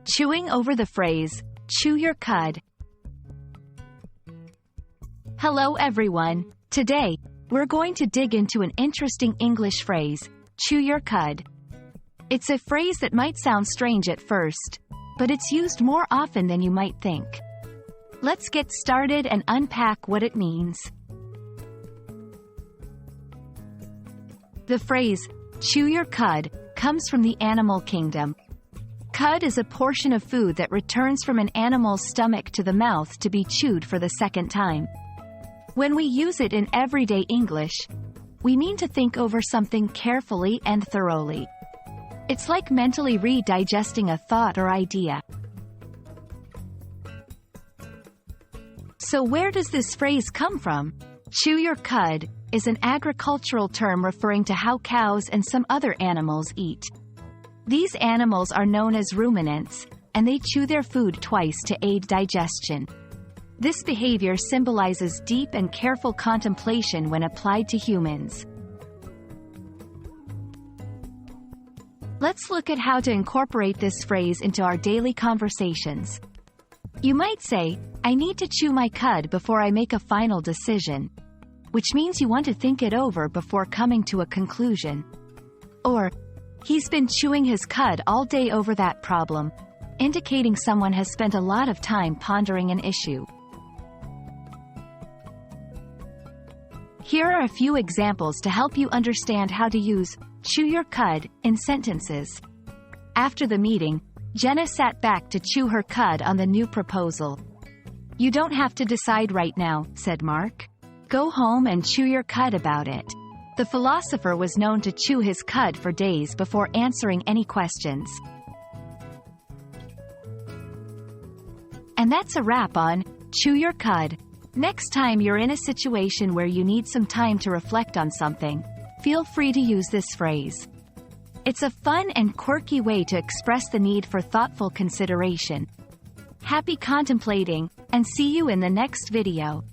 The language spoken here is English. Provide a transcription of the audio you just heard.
Chewing over the phrase, chew your cud. Hello everyone. Today, we're going to dig into an interesting English phrase, chew your cud. It's a phrase that might sound strange at first, but it's used more often than you might think. Let's get started and unpack what it means. The phrase, chew your cud, comes from the animal kingdom. Cud is a portion of food that returns from an animal's stomach to the mouth to be chewed for the second time. When we use it in everyday English, we mean to think over something carefully and thoroughly. It's like mentally redigesting a thought or idea. So where does this phrase come from? Chew your cud is an agricultural term referring to how cows and some other animals eat. These animals are known as ruminants, and they chew their food twice to aid digestion. This behavior symbolizes deep and careful contemplation when applied to humans. Let's look at how to incorporate this phrase into our daily conversations. You might say, I need to chew my cud before I make a final decision, which means you want to think it over before coming to a conclusion. Or, he's been chewing his cud all day over that problem, indicating someone has spent a lot of time pondering an issue. Here are a few examples to help you understand how to use chew your cud in sentences. After the meeting, Jenna sat back to chew her cud on the new proposal. You don't have to decide right now, said Mark. Go home and chew your cud about it. The philosopher was known to chew his cud for days before answering any questions. And that's a wrap on Chew Your Cud. Next time you're in a situation where you need some time to reflect on something, feel free to use this phrase. It's a fun and quirky way to express the need for thoughtful consideration. Happy contemplating, and see you in the next video.